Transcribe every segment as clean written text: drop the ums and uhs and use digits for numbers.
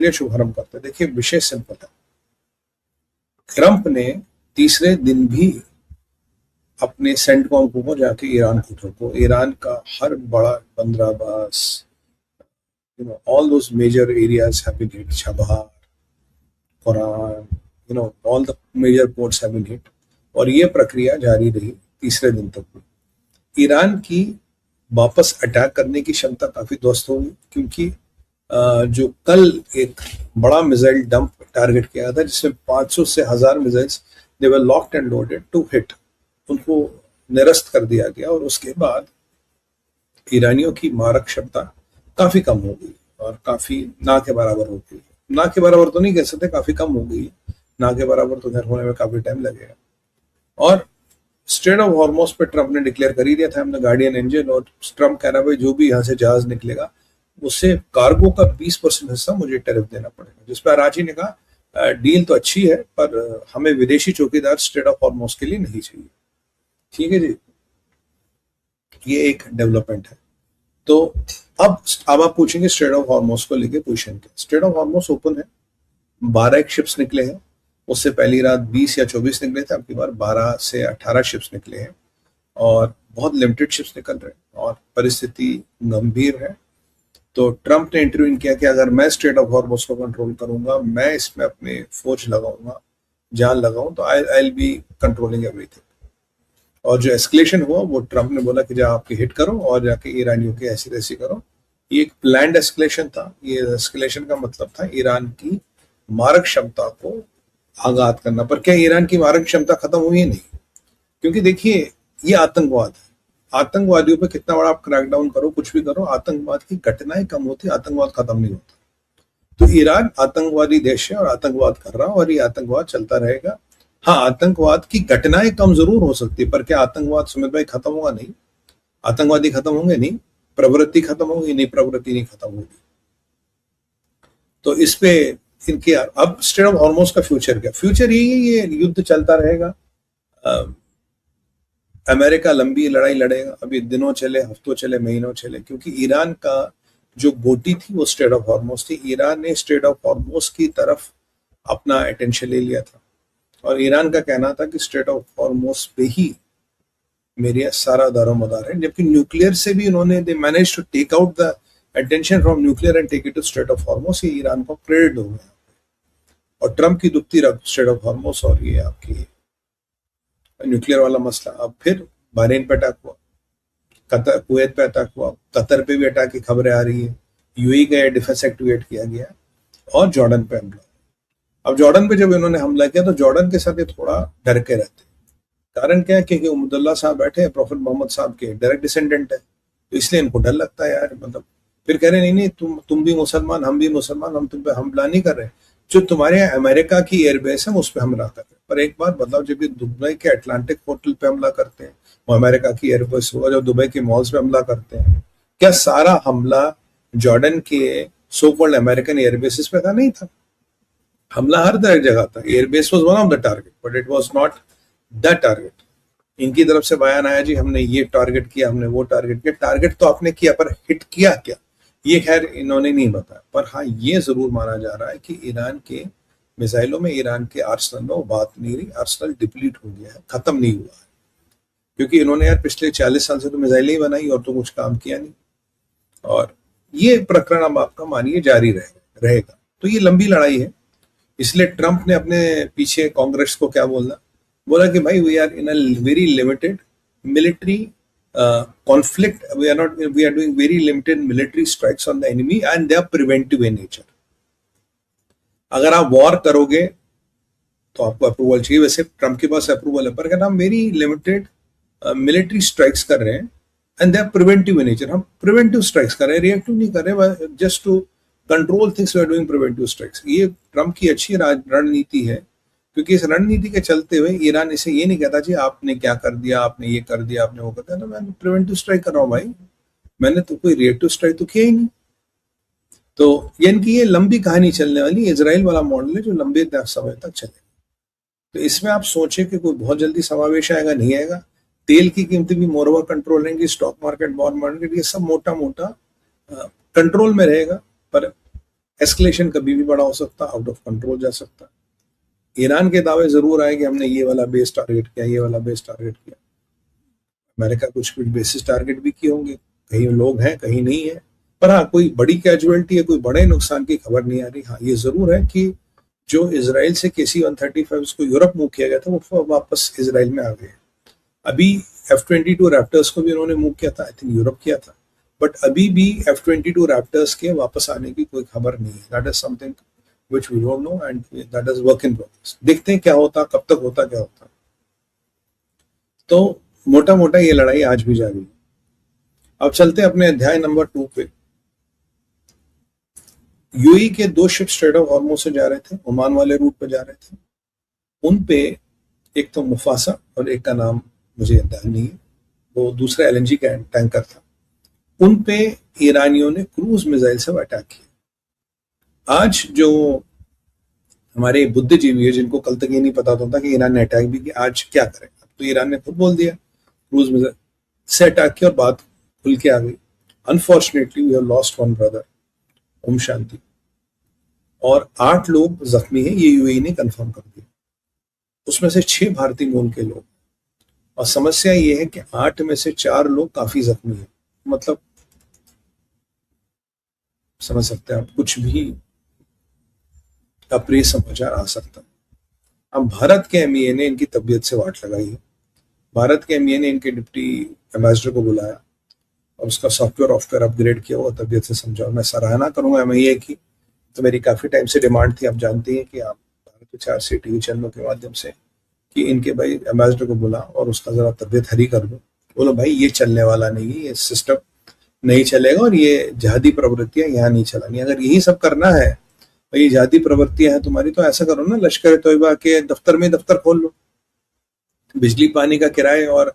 लिए शुभारंभ करते हैं। देखिए विषय सिंपल है। ट्रंप ने तीसरे दिन भी अपने सेंटकॉम को जाके ईरान को ठोको। ईरान का हर बड़ा बंदरगाह, all those major areas have been hit. Chabahar, Quran, all the major ports have been hit. और ये प्रक्रिया जारी रही तीसरे दिन तक भी। ईरान की वापस अटैक करने की क्षमता काफी ध्वस्त होगी, क्योंकि जो कल एक बड़ा मिसाइल डंप टारगेट किया गया था जिसमें 500 से 1000 missiles they were locked and loaded to hit, उनको निरस्त कर दिया गया। और उसके बाद ईरानियों की मारक क्षमता काफी कम हो गई और काफी ना के बराबर हो गई। ना के बराबर तो नहीं कह सकते, काफी कम हो गई। ना के बराबर तो खैर होने में काफी टाइम लगेगा। और स्ट्रेट ऑफ हॉर्मोज पे ट्रंप ने डिक्लेयर कर ही दिया था, हमने गार्डियन इंजन, और ट्रंप कह रहा है जो भी यहाँ से जहाज निकलेगा उससे कार्गो का 20% हिस्सा मुझे टैरिफ देना पड़ेगा। जिस पर अराची ने कहा डील तो अच्छी है पर हमें विदेशी चौकीदार स्ट्रेट ऑफ हॉर्मोज के लिए नहीं चाहिए। ठीक है जी, ये एक डेवलपमेंट है। तो अब आप पूछेंगे स्ट्रेट ऑफ हॉर्मोज को लेके पोजीशन क्या। स्ट्रेट ऑफ हॉर्मोज ओपन है, 12 शिप्स निकले हैं। उससे पहली रात 20 या 24 निकले थे, अब की बार 12 से 18 शिप्स निकले हैं और बहुत लिमिटेड शिप्स निकल रहे हैं और परिस्थिति गंभीर है। तो ट्रंप ने इंटरव्यू किया कि अगर मैं स्ट्रेट ऑफ हॉर्मोज को कंट्रोल करूंगा, मैं इसमें अपने फौज लगाऊंगा, जान लगाऊं, तो I will be controlling everything. और जो एस्केलेशन हुआ वो ट्रंप ने बोला कि जा आपके हिट करो और जाके ईरानियों की ऐसी तैसी करो। ये एक प्लान्ड एस्केलेशन था। ये एस्केलेशन का मतलब था ईरान की मारक क्षमता को आघात करना। पर क्या ईरान की मारक क्षमता खत्म हुई? नहीं, क्योंकि देखिए ये आतंकवाद है। आतंकवादियों पे कितना बड़ा आप क्रैकडाउन करो, कुछ भी करो, आतंकवाद की घटनाएं कम होती, आतंकवाद खत्म नहीं होता। तो ईरान आतंकवादी देश है और आतंकवाद कर रहा, और ये आतंकवाद चलता रहेगा। हाँ, आतंकवाद की घटनाएं कम जरूर हो सकती है, पर क्या आतंकवाद सुमित भाई खत्म होगा? नहीं। आतंकवादी खत्म होंगे? नहीं। प्रवृत्ति खत्म होगी? नहीं, प्रवृत्ति नहीं खत्म होगी। तो इस पे इनके अब स्ट्रेट ऑफ हॉर्मोज का फ्यूचर क्या? फ्यूचर यही है, ये युद्ध चलता रहेगा। अमेरिका लंबी लड़ाई लड़ेगा, अभी दिनों चले, हफ्तों चले, महीनों चले, क्योंकि ईरान का जो गोटी थी वो स्ट्रेट ऑफ हॉर्मोज थी। ईरान ने स्ट्रेट ऑफ हॉर्मोज की तरफ अपना अटेंशन ले लिया था और ईरान का कहना था कि स्ट्रेट ऑफ हॉर्मोज पे ही मेरा सारा दारोमदार है। जबकि न्यूक्लियर से भी उन्होंने they manage to take out the attention from nuclear and take it to Strait of Hormuz. ये ईरान को क्रेडिट हो गया। और ट्रंप की दुखती रख स्ट्रेट ऑफ हॉर्मोज और ये आपकी न्यूक्लियर वाला मसला। अब फिर बहरीन पे अटैक हुआ, कतर, कुवैत पे अटैक हुआ, कतर पे भी अटैक की खबरें आ रही है, यूएई का डिफेंस एक्टिवेट किया गया और जॉर्डन पे हमला। अब जॉर्डन पे जब इन्होंने हमला किया तो जॉर्डन के साथ ये थोड़ा डर के रहते। कारण क्या है? क्योंकि उमदुल्ला साहब बैठे हैं, प्रॉफिट मोहम्मद साहब के डायरेक्ट डिसेंडेंट है, तो इसलिए इनको डर लगता है यार। मतलब फिर कह रहे नहीं, तुम भी मुसलमान, हम भी मुसलमान, हम तुम पे हमला नहीं कर रहे, जो तुम्हारे यहाँ अमेरिका की एयरबेस है उस पर हमला कर रहे। पर एक बात बताओ, जब ये दुबई के अटलांटिक होटल पे हमला करते हैं, वो अमेरिका की एयरबेस हुआ, जब दुबई के मॉल्स पे हमला करते हैं, क्या सारा हमला जॉर्डन के सो कॉल्ड अमेरिकन एयरबेसिस पे था? नहीं था। हमला हर तरह जगह था। Airbase was one of the target, but it was not the target. इनकी तरफ से बयान आया जी हमने ये टारगेट किया, हमने वो टारगेट किया। टारगेट तो आपने किया, पर हिट किया क्या, ये खैर इन्होंने नहीं बताया। पर हाँ, ये जरूर माना जा रहा है कि ईरान के मिसाइलों में, ईरान के आर्सनल में वो बात नहीं रही। आर्सनल डिप्लीट हो गया है, खत्म नहीं हुआ है, क्योंकि इन्होंने यार पिछले 40 साल से तो मिसाइलें ही बनाई और तो कुछ काम किया नहीं। और ये प्रकरण अब आपका मानिए जारी रहेगा। तो ये लंबी लड़ाई है, इसलिए ट्रंप ने अपने पीछे कांग्रेस को क्या बोला कि भाई we are in a very limited military conflict. We are doing very limited military strikes on the enemy and they are preventive in nature. अगर आप वॉर करोगे तो आपको अप्रूवल चाहिए। वैसे ट्रंप के पास अप्रूवल है, पर अगर हम वेरी लिमिटेड मिलिट्री स्ट्राइक्स कर रहे हैं and they are preventive in nature, हम प्रिवेंटिव स्ट्राइक्स कर रहे हैं, रिएक्टिव नहीं कर रहे, just to control things we are doing preventive strikes. ये ट्रंप की अच्छी रणनीति है, क्योंकि इस रणनीति के चलते हुए ईरान इसे ये नहीं कहता जी आपने क्या कर दिया, आपने ये कर दिया, आपने वो कर दिया। तो मैं प्रिवेंटिव स्ट्राइक कर रहा हूँ भाई, मैंने तो कोई रिएक्टिव स्ट्राइक तो किया ही नहीं। तो यानी कि ये लंबी कहानी चलने वाली इजराइल वाला मॉडल है जो लंबे समय तक चलेगा। तो इसमें आप सोचे कि कोई बहुत जल्दी समावेश आएगा, नहीं आएगा। तेल की कीमतें भी मोर ओवर कंट्रोल रहेंगी, स्टॉक मार्केट, बॉन्ड मार्केट, ये सब मोटा मोटा कंट्रोल में रहेगा। पर एस्केलेशन कभी भी बड़ा हो सकता, आउट ऑफ कंट्रोल जा सकता। ईरान के दावे जरूर आए कि हमने ये वाला बेस टारगेट किया, ये वाला बेस टारगेट किया। अमेरिका कुछ कुछ बेसिस टारगेट भी किए होंगे, कहीं लोग हैं कहीं नहीं है, पर हाँ कोई बड़ी कैजुअलिटी है, कोई बड़े नुकसान की खबर नहीं आ रही। हाँ ये जरूर है कि जो इसराइल से KC-135 को यूरोप मूव किया गया था वो वापस इसराइल में आ गए। अभी F-22 रैप्टर्स को भी उन्होंने मूव किया था, आई थिंक यूरोप किया था, बट अभी भी F-22 रैप्टर्स के वापस आने की कोई खबर नहीं है। That is something which we don't know and that is work in progress. देखते हैं क्या होता, कब तक होता, क्या होता। तो मोटा मोटा ये लड़ाई आज भी जारी है। अब चलते हैं अपने अध्याय नंबर 2 पे। यूएई के 2 शिप स्ट्रेट ऑफ हॉर्मुज़ से जा रहे थे, ओमान वाले रूट पे जा रहे थे। उन पे एक तो मुफासा और एक का नाम मुझे ध्यान नहीं है, वो दूसरा LNG का टैंकर था। उन पे ईरानियों ने क्रूज मिसाइल से अटैक किया। आज जो हमारे बुद्धिजीवी है, जिनको कल तक ये नहीं पता था कि ईरान ने अटैक भी किया, आज क्या करें? तो ईरान ने खुद बोल दिया क्रूज मिसाइल से अटैक किया और बात खुल के आ गई। Unfortunately we have lost one brother, ओम शांति, और 8 लोग जख्मी हैं, ये यूएई ने कंफर्म कर दिया। उसमें से 6 भारतीय मूल के लोग, और समस्या ये है कि 8 में से 4 लोग काफी जख्मी हैं। मतलब समझ सकते हैं आप, कुछ भी अप्रिय समाचार आ सकता है। अब भारत के MEA ने इनकी तबीयत से वाट लगाई है। भारत के MEA ने इनके डिप्टी एम्बेसडर को बुलाया और उसका सॉफ्टवेयर ऑफ्टवेयर अपग्रेड किया, वो तबीयत से समझाओ। मैं सराहना करूंगा MEA की, तो मेरी काफी टाइम से डिमांड थी। आप जानती हैं कि आप भारत के 4 से टीवी चैनलों के माध्यम से कि इनके भाई एम्बेसडर को बुला और उसका जरा तबीयत हरी कर दो। बोलो भाई ये चलने वाला नहीं है, ये सिस्टम नहीं चलेगा और ये जिहादी प्रवृत्तियां यहाँ नहीं चलानी। अगर यही सब करना है, भाई जिहादी प्रवृत्तियां हैं तुम्हारी, तो ऐसा करो ना, लश्कर तोयबा के दफ्तर में दफ्तर खोल लो। बिजली पानी का किराए और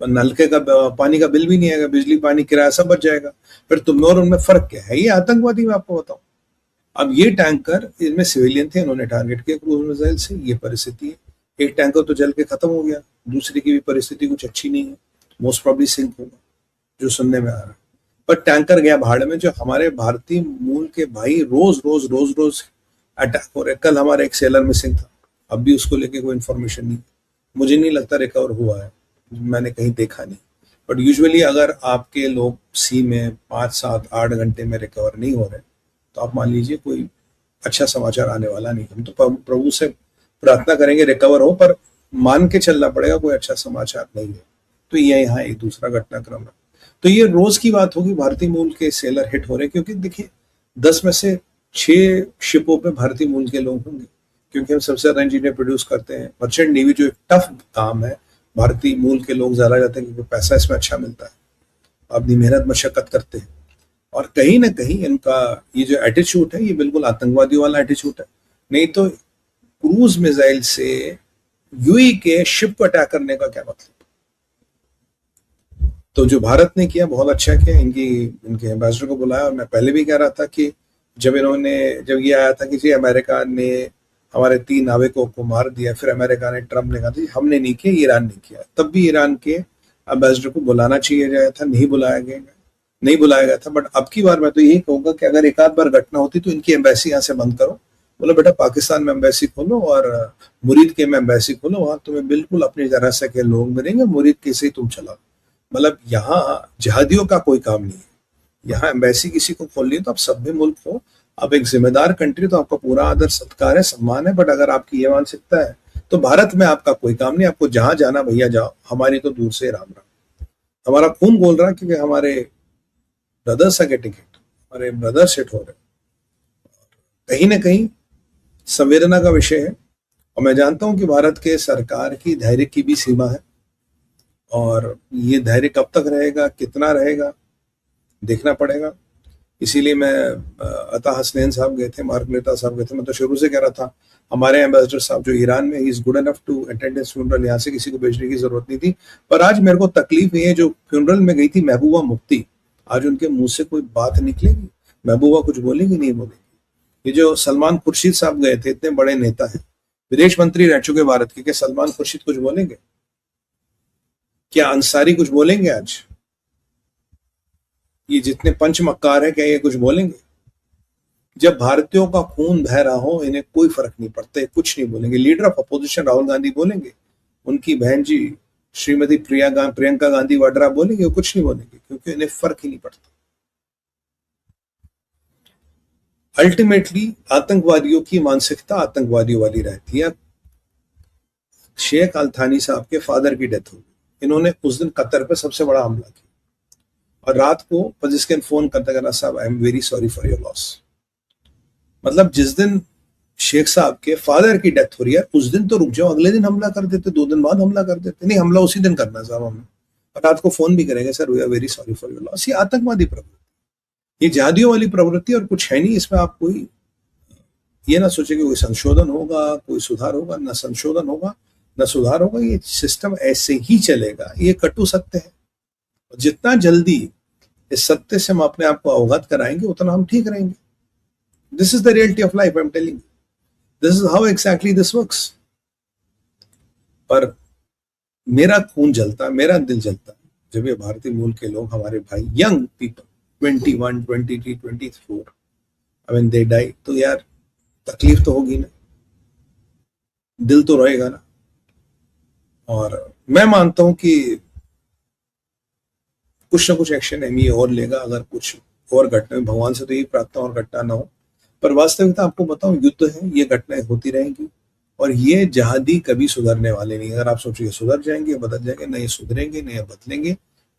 नलके का पानी का बिल भी नहीं आएगा, बिजली पानी किराया सब बच जाएगा। फिर तुम और उनमें फर्क क्या है? ये आतंकवादी, मैं आपको बताऊं। अब ये टैंकर, इनमें सिविलियन थे, उन्होंने टारगेट किया क्रूज मिसाइल से, ये परिस्थिति है। एक टैंकर तो जल के खत्म हो गया, दूसरी की भी परिस्थिति कुछ अच्छी नहीं है, मोस्ट प्रॉब्ली सिंक होगा, जो सुनने में आ रहा है। पर टैंकर गया भाड़ में। जो हमारे भारतीय मूल के भाई रोज रोज रोज रोज अटैक हो रहे। कल हमारा एक सेलर मिसिंग था, अब भी उसको लेके कोई इन्फॉर्मेशन नहीं, मुझे नहीं लगता रिकवर हुआ है, मैंने कहीं देखा नहीं। बट यूजुअली अगर आपके लोग सी में 5, 7, 8 घंटे में रिकवर नहीं हो रहे, तो आप मान लीजिए कोई अच्छा समाचार आने वाला नहीं। हम तो प्रभु से प्रार्थना करेंगे रिकवर हो, पर मान के चलना पड़ेगा कोई अच्छा समाचार नहीं है। तो ये यहाँ एक दूसरा घटनाक्रम है। तो ये रोज की बात होगी, भारतीय मूल के सेलर हिट हो रहे, क्योंकि देखिए 10 में से 6 शिपों पे भारतीय मूल के लोग होंगे, क्योंकि हम सबसे ज्यादा इंजीनियर प्रोड्यूस करते हैं। मर्चेंट नेवी जो एक टफ काम है, भारतीय मूल के लोग ज्यादा जाते हैं, क्योंकि पैसा इसमें अच्छा मिलता है, अपनी मेहनत मशक्कत करते हैं। और कहीं ना कहीं इनका ये जो एटीट्यूड है, ये बिल्कुल आतंकवादियों वाला एटीट्यूड है। नहीं तो क्रूज मिसाइल से यूएई के शिप को अटैक करने का क्या मतलब? तो जो भारत ने किया बहुत अच्छा किया, इनके एम्बेसडर को बुलाया। और मैं पहले भी कह रहा था कि जब ये आया था कि जी अमेरिका ने हमारे 3 नाविकों को मार दिया, फिर अमेरिका ने, ट्रम्प ने कहा था हमने नहीं किया, ईरान ने किया, तब भी ईरान के एम्बेसडर को बुलाना चाहिए गया था, नहीं बुलाया गया था। बट अब की बार मैं तो यही कहूंगा कि अगर एक आध बार घटना होती तो इनकी एम्बेसी यहाँ से बंद करो। बोलो बेटा पाकिस्तान में एम्बेसी खोलो और मुरीद के में एम्बेसी खोलो, वहां तुम्हें बिल्कुल अपनी तरह से के लोग मिलेंगे, मुरीद के से ही तुम चलाओ। मतलब यहाँ जिहादियों का कोई काम नहीं है। यहाँ एम्बेसी किसी को खोलनी है तो आप सभ्य मुल्क हो, आप एक जिम्मेदार कंट्री, तो आपका पूरा आदर सत्कार है, सम्मान है। बट अगर आपकी ये मानसिकता है तो भारत में आपका कोई काम नहीं, आपको जहां जाना भैया जाओ, हमारी तो दूर से राम राम। हमारा खून बोल रहा है क्योंकि हमारे ब्रदर्स आर गेटिंग हिट, हमारे ब्रदर्स हिट हो रहे। कहीं ना कहीं संवेदना का विषय है। और मैं जानता हूं कि भारत के सरकार की धैर्य की भी सीमा है, और ये धैर्य कब तक रहेगा, कितना रहेगा, देखना पड़ेगा। इसीलिए मैं अता हसनैन साहब गए थे, मार्क लेता साहब गए थे। मैं तो शुरू से कह रहा था हमारे एम्बेसडर साहब जो ईरान में, he is good enough to attend his funeral, यहाँ से किसी को भेजने की जरूरत नहीं थी। पर आज मेरे को तकलीफ ये है, जो फ्यूनरल में गई थी महबूबा मुफ्ती, आज उनके मुंह से कोई बात निकलेगी? महबूबा कुछ बोलेंगी? नहीं बोलेगी। ये जो सलमान खुर्शीद साहब गए थे, इतने बड़े नेता हैं, विदेश मंत्री रह चुके भारत के, क्या सलमान खुर्शीद कुछ बोलेंगे? क्या अंसारी कुछ बोलेंगे? आज ये जितने पंच मक्कार है, क्या ये कुछ बोलेंगे? जब भारतीयों का खून बह रहा हो इन्हें कोई फर्क नहीं पड़ता, कुछ नहीं बोलेंगे। Leader of opposition Rahul Gandhi बोलेंगे, उनकी बहन जी श्रीमती प्रियंका गांधी वाड्रा बोलेंगे, वो कुछ नहीं बोलेंगे क्योंकि इन्हें फर्क ही नहीं पड़ता। अल्टीमेटली आतंकवादियों की मानसिकता आतंकवादियों वाली रहती है। शेख अल थानी साहब के फादर की डेथ हो गई, इन्होंने उस दिन कतर पे सबसे बड़ा हमला किया और रात को पजिस्कन फोन करते कहना, साहब I am very sorry for your loss. मतलब जिस दिन शेख साहब के फादर की डेथ हो रही है उस दिन तो रुक जाओ, अगले दिन हमला कर देते, 2 दिन बाद हमला कर देते। नहीं, हमला उसी दिन करना साहब हमने, और रात को फोन भी करेंगे, sir we are very sorry for your loss. ये आतंकवादी प्रवृत्ति, ये जिहादियों वाली प्रवृत्ति और कुछ है नहीं इसमें। आप कोई ये ना सोचे कि कोई संशोधन होगा, कोई सुधार होगा, ना संशोधन होगा ना सुधार होगा। ये सिस्टम ऐसे ही चलेगा, ये कटु सत्य है। जितना जल्दी इस सत्य से हम अपने आप को अवगत कराएंगे उतना हम ठीक रहेंगे। This is the reality of life, I am telling, this is how exactly this works. पर मेरा खून जलता, मेरा दिल जलता जब ये भारतीय मूल के लोग, हमारे भाई, young people 21, 23, 24, I mean they die, तो यार तकलीफ तो होगी ना, दिल तो रोएगा ना। और मैं मानता हूं कि कुछ ना कुछ एक्शन एमई और लेगा, अगर कुछ और घटना, भगवान से तो यही प्रार्थना और घटना ना हो। पर वास्तविकता आपको बताऊं, युद्ध है, ये घटनाएं होती रहेंगी और ये जहादी कभी सुधरने वाले नहीं। अगर आप सोचिए सुधर जाएंगे, बदल जाएंगे, न ये सुधरेंगे, न ये बदलेंगे,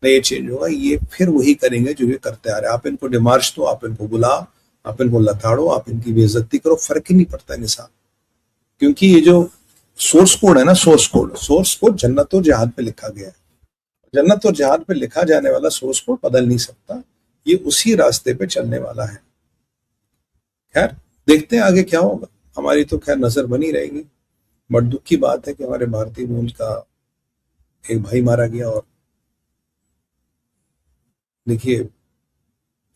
न ये चेंज होगा, ये फिर वही करेंगे जो ये करते आ रहे हैं। आप इनको डिमार्च दो, आप इनको बुलाओ, आप इनको लताड़ो, आप इनकी बेइज्जती करो, फर्क ही नहीं पड़ता इन्हें साथ। क्योंकि ये जो सोर्स कोड है ना, सोर्स कोड जन्नत और जिहाद पे लिखा गया है। जन्नत और जिहाद पे लिखा जाने वाला सोर्स कोड बदल नहीं सकता, ये उसी रास्ते पे चलने वाला है। खैर देखते हैं आगे क्या होगा, हमारी तो खैर नजर बनी रहेगी। बट दुख की बात है कि हमारे भारतीय मूल का एक भाई मारा गया और देखिए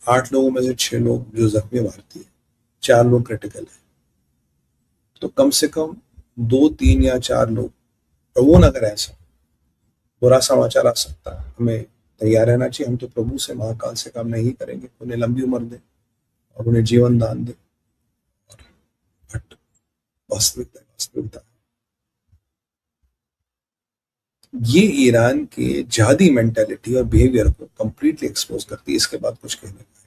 8 लोगों में से 6 लोग जो जख्मी भारतीय, 4 लोग क्रिटिकल है। तो कम से कम 2, 3 या 4 लोग, प्रभु न करे ऐसा बुरा समाचार आ सकता है, हमें तैयार रहना चाहिए। हम तो प्रभु से, महाकाल से कामना ही करेंगे, उन्हें लंबी उम्र दे और उन्हें जीवन दान दे। बट वास्तविकता ये ईरान के जिहादी मेंटालिटी और बिहेवियर को कंप्लीटली एक्सपोज करती है। इसके बाद कुछ कहने का